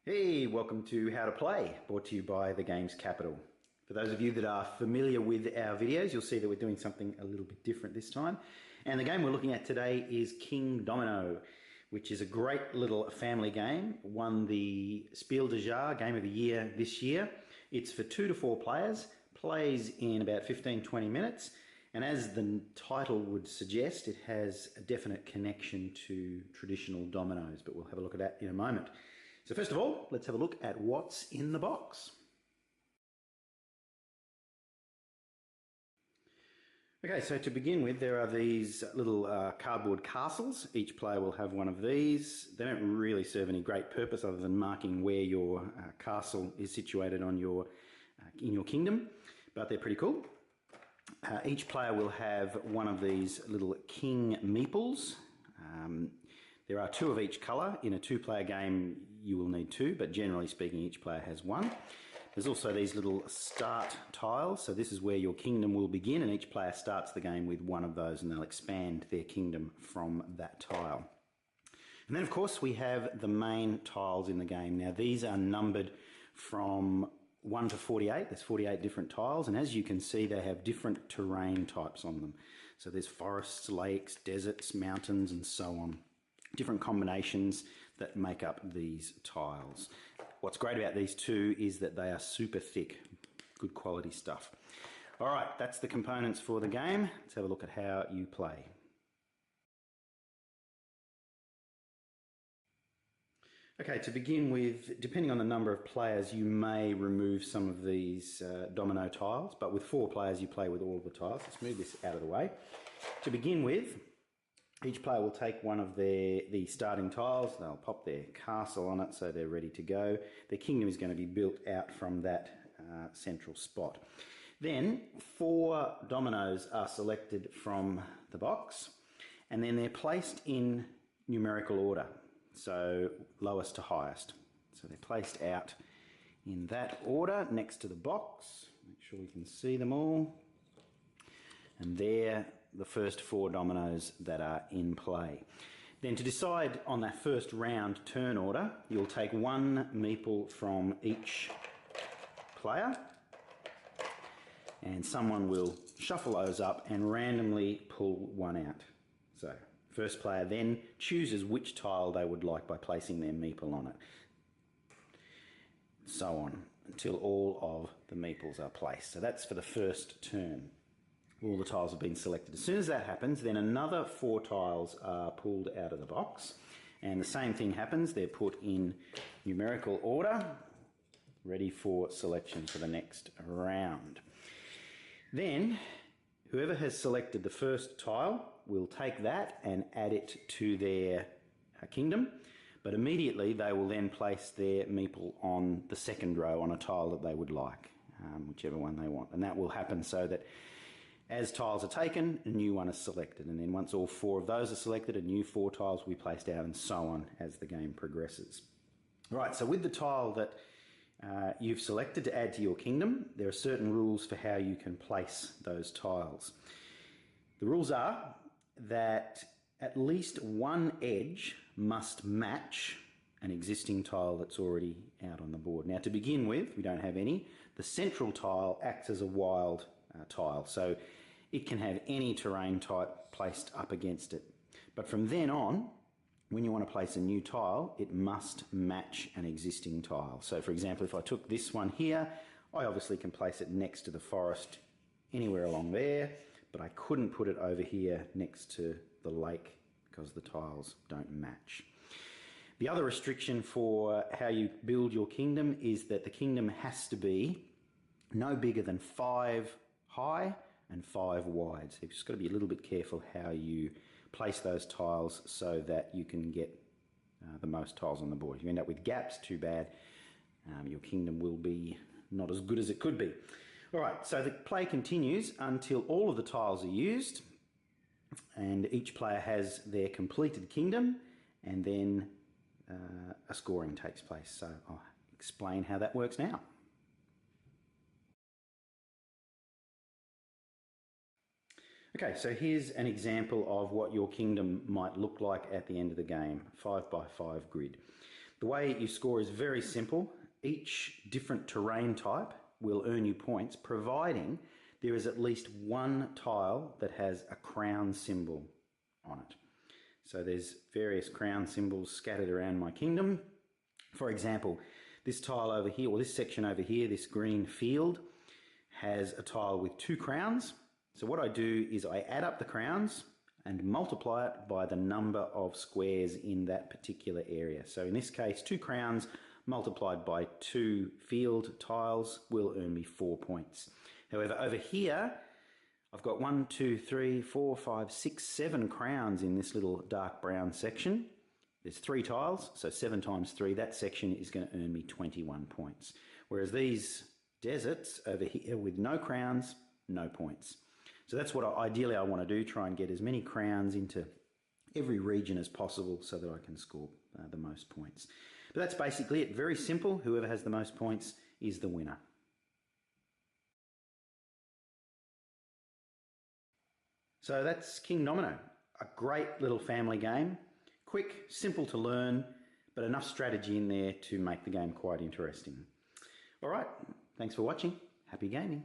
Hey, welcome to How to Play, brought to you by The Games Capital. For those of you that are familiar with our videos, you'll see that we're doing something a little bit different this time. And the game we're looking at today is Kingdomino, which is a great little family game. Won the Spiel des Jahres Game of the Year this year. It's for 2 to 4 players, plays in about 15-20 minutes. And as the title would suggest, it has a definite connection to traditional dominoes, but we'll have a look at that in a moment. So first of all, let's have a look at what's in the box. Okay, so to begin with, there are these little cardboard castles. Each player will have one of these. They don't really serve any great purpose other than marking where your castle is situated on in your kingdom, but they're pretty cool. Each player will have one of these little king meeples. There are 2 of each colour. In a 2-player game, you will need 2, but generally speaking, each player has 1. There's also these little start tiles. So this is where your kingdom will begin, and each player starts the game with one of those, and they'll expand their kingdom from that tile. And then, of course, we have the main tiles in the game. Now, these are numbered from 1 to 48. There's 48 different tiles, and as you can see, they have different terrain types on them. So there's forests, lakes, deserts, mountains, and so on. Different combinations that make up these tiles. What's great about these two is that they are super thick, good quality stuff. All right, that's the components for the game. Let's have a look at how you play. Okay, to begin with, depending on the number of players, you may remove some of these domino tiles, but with 4 players, you play with all of the tiles. Let's move this out of the way. To begin with, each player will take one of the starting tiles. They'll pop their castle on it so they're ready to go. Their kingdom is going to be built out from that central spot. Then 4 dominoes are selected from the box, and then they're placed in numerical order, so lowest to highest. So they're placed out in that order next to the box. Make sure we can see them all. And they're the first 4 dominoes that are in play. Then to decide on that first round turn order, you'll take 1 meeple from each player, and someone will shuffle those up and randomly pull 1 out. So first player then chooses which tile they would like by placing their meeple on it. So on until all of the meeples are placed. So that's for the first turn. All the tiles have been selected. As soon as that happens, then another 4 tiles are pulled out of the box, and the same thing happens. They're put in numerical order, ready for selection for the next round. Then, whoever has selected the first tile will take that and add it to their kingdom, but immediately they will then place their meeple on the second row on a tile that they would like, whichever one they want. And that will happen so that as tiles are taken, a new one is selected, and then once all 4 of those are selected, a new 4 tiles will be placed out, and so on as the game progresses. Right, so with the tile that you've selected to add to your kingdom, there are certain rules for how you can place those tiles. The rules are that at least one edge must match an existing tile that's already out on the board. Now, to begin with, we don't have any. The central tile acts as a wild tile, so it can have any terrain type placed up against it. But from then on, when you want to place a new tile, it must match an existing tile. So for example, if I took this one here, I obviously can place it next to the forest anywhere along there, but I couldn't put it over here next to the lake because the tiles don't match. The other restriction for how you build your kingdom is that the kingdom has to be no bigger than 5 high and 5 wide. So you've just got to be a little bit careful how you place those tiles so that you can get the most tiles on the board. If you end up with gaps, too bad. Your kingdom will be not as good as it could be. All right, so the play continues until all of the tiles are used, and each player has their completed kingdom, and then a scoring takes place. So I'll explain how that works now. Okay, so here's an example of what your kingdom might look like at the end of the game, 5 by 5 grid. The way you score is very simple. Each different terrain type will earn you points, providing there is at least one tile that has a crown symbol on it. So there's various crown symbols scattered around my kingdom. For example, this tile over here, or this section over here, this green field, has a tile with 2 crowns. So what I do is I add up the crowns and multiply it by the number of squares in that particular area. So in this case, 2 crowns multiplied by 2 field tiles will earn me 4 points. However, over here, I've got 1, 2, 3, 4, 5, 6, 7 crowns in this little dark brown section. There's 3 tiles, so 7 times 3, that section is going to earn me 21 points. Whereas these deserts over here with no crowns, no points. So that's what ideally I want to do, try and get as many crowns into every region as possible so that I can score the most points. But that's basically it. Very simple. Whoever has the most points is the winner. So that's King Domino. A great little family game. Quick, simple to learn, but enough strategy in there to make the game quite interesting. All right, thanks for watching. Happy gaming.